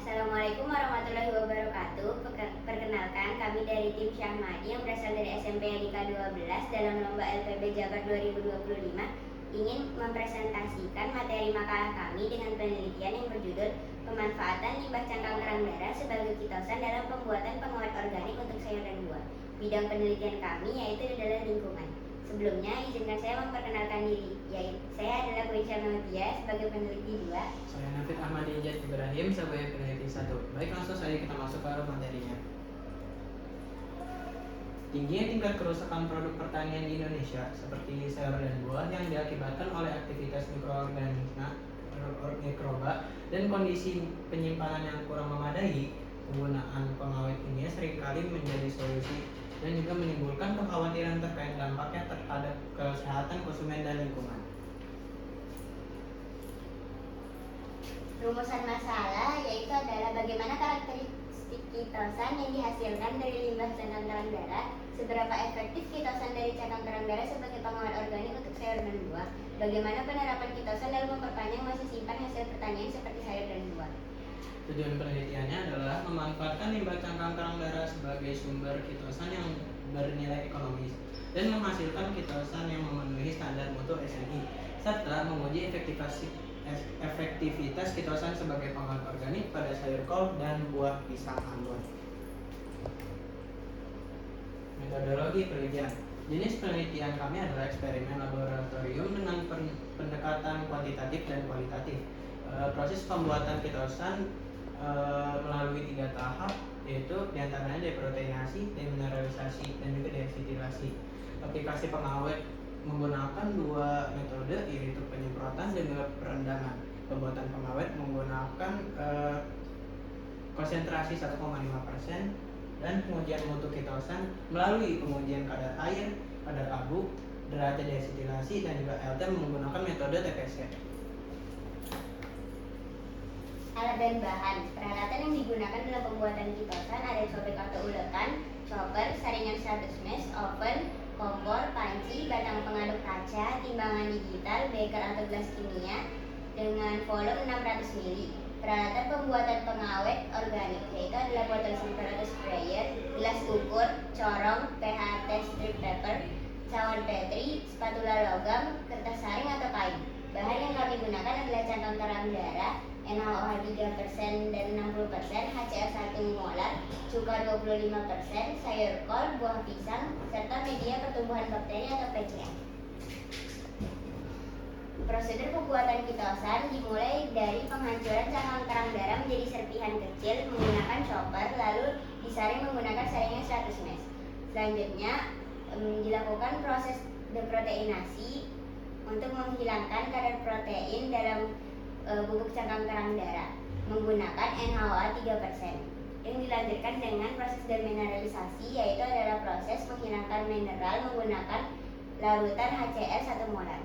Assalamualaikum warahmatullahi wabarakatuh. Perkenalkan, kami dari tim Syahmadi yang berasal dari SMP Yadika 12 dalam lomba LPB Jabar 2025 ingin mempresentasikan materi makalah kami dengan penelitian yang berjudul Pemanfaatan limbah cangkang kerang darah sebagai kitosan dalam pembuatan pengawet organik untuk sayur dan buah. Bidang penelitian kami yaitu adalah lingkungan. Sebelumnya, izinkan saya memperkenalkan diri, yaitu saya adalah Boycia Melvia sebagai peneliti 2. Saya Nafid Ahmad Ijad Ibrahim sebagai peneliti 1. Baik, langsung saja kita masuk ke materinya. Tingginya tingkat kerusakan produk pertanian di Indonesia seperti sayur dan buah yang diakibatkan oleh aktivitas mikroba dan kondisi penyimpanan yang kurang memadai. Penggunaan pengawet ini seringkali menjadi solusi dan juga menimbulkan kekhawatiran terkait dampaknya terhadap kesehatan konsumen dan lingkungan. Rumusan masalah yaitu adalah bagaimana karakteristik kitosan yang dihasilkan dari limbah cangkang kerang darah, seberapa efektif kitosan dari cangkang kerang darah sebagai pengawet organik untuk sayur dan buah, bagaimana penerapan kitosan dalam memperpanjang masa simpan hasil pertanian seperti sayur dan buah. Tujuan penelitiannya adalah memanfaatkan limbah cangkang kerang darah sebagai sumber kitosan yang bernilai ekonomis dan menghasilkan kitosan yang memenuhi standar mutu SNI, serta menguji efektivitas kitosan sebagai pengawet organik pada sayur kol dan buah pisang Ambon. Metodologi penelitian. Jenis penelitian kami adalah eksperimen laboratorium dengan pendekatan kuantitatif dan kualitatif. Proses pembuatan kitosan melalui 3 tahap, yaitu diantaranya deproteinasi, demineralisasi, dan juga deasetilasi. Aplikasi pengawet menggunakan 2 metode, yaitu penyemprotan dan juga perendaman. Pembuatan pengawet menggunakan konsentrasi 1,5% dan pengujian mutu kitosan melalui pengujian kadar air, kadar abu, derajat deasetilasi, dan juga LT menggunakan metode TPC. Alat dan bahan. Peralatan yang digunakan dalam pembuatan kitosan ada cobek atau ulekan, chopper, saringan 100 mesh, oven, kompor, panci, batang pengaduk kaca, timbangan digital, beker atau gelas kimia dengan volume 600 ml. Peralatan pembuatan pengawet organik yaitu adalah botol simple atau sprayer, gelas ukur, corong, pH test strip paper, cawan petri, spatula logam, kertas saring atau kain. Bahan yang kami gunakan adalah cangkang kerang darah, NaOH 3% dan 60%, HCl 1 molar, cuka 25%, sayur kol, buah pisang, serta media pertumbuhan bakteri atau PCM. Prosedur pembuatan kitosan dimulai dari penghancuran cangkang kerang darah menjadi serpihan kecil menggunakan chopper, lalu disaring menggunakan saringan 100 mesh. Selanjutnya dilakukan proses deproteinasi untuk menghilangkan kadar protein dalam bubuk cangkang kerang darah menggunakan NaOH 3%. Yang dilanjutkan dengan proses demineralisasi, yaitu adalah proses menghilangkan mineral menggunakan larutan HCl 1 molar.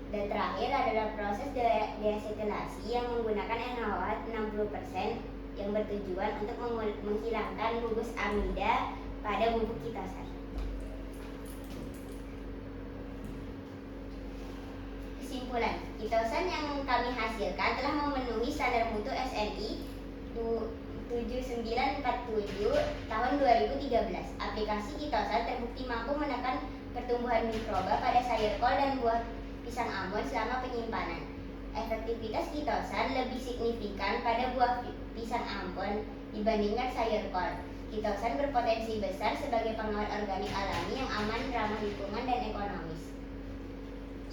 Dan terakhir adalah proses deasetilasi yang menggunakan NaOH 60% yang bertujuan untuk menghilangkan gugus amida pada bubuk kitosan. Kesimpulan, kitosan yang kami hasilkan telah memenuhi standar mutu SNI 7947 tahun 2013. Aplikasi kitosan terbukti mampu menekan pertumbuhan mikroba pada sayur kol dan buah pisang Ambon selama penyimpanan. Efektivitas kitosan lebih signifikan pada buah pisang Ambon dibandingkan sayur kol. Kitosan berpotensi besar sebagai pengawet organik alami yang aman, ramah lingkungan, dan ekonomis.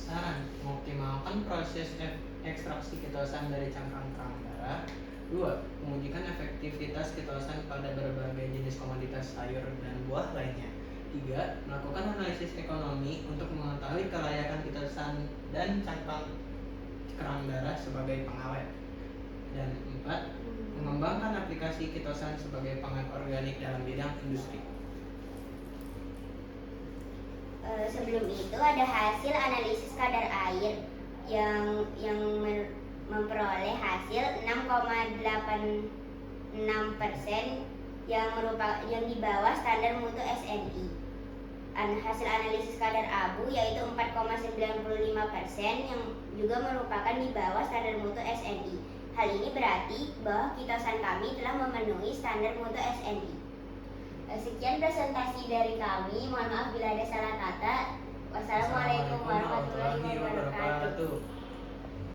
Saran, mengoptimalkan proses ekstraksi kitosan dari cangkang kerang darah. 2. Mengujikan efektivitas kitosan pada berbagai jenis komoditas sayur dan buah lainnya. 3. Melakukan analisis ekonomi untuk mengetahui kelayakan kitosan dan cangkang kerang darah sebagai pengawet. Dan 4. Mengembangkan aplikasi kitosan sebagai pengawet organik dalam bidang industri. Sebelum itu ada hasil analisis kadar air yang memperoleh hasil 6,86% yang di bawah standar mutu SNI. Hasil analisis kadar abu yaitu 4,95% yang juga merupakan di bawah standar mutu SNI. Hal ini berarti bahwa kitosan kami telah memenuhi standar mutu SNI. Sekian presentasi dari kami. Mohon maaf bila ada salah kata. Wassalamualaikum warahmatullahi wabarakatuh.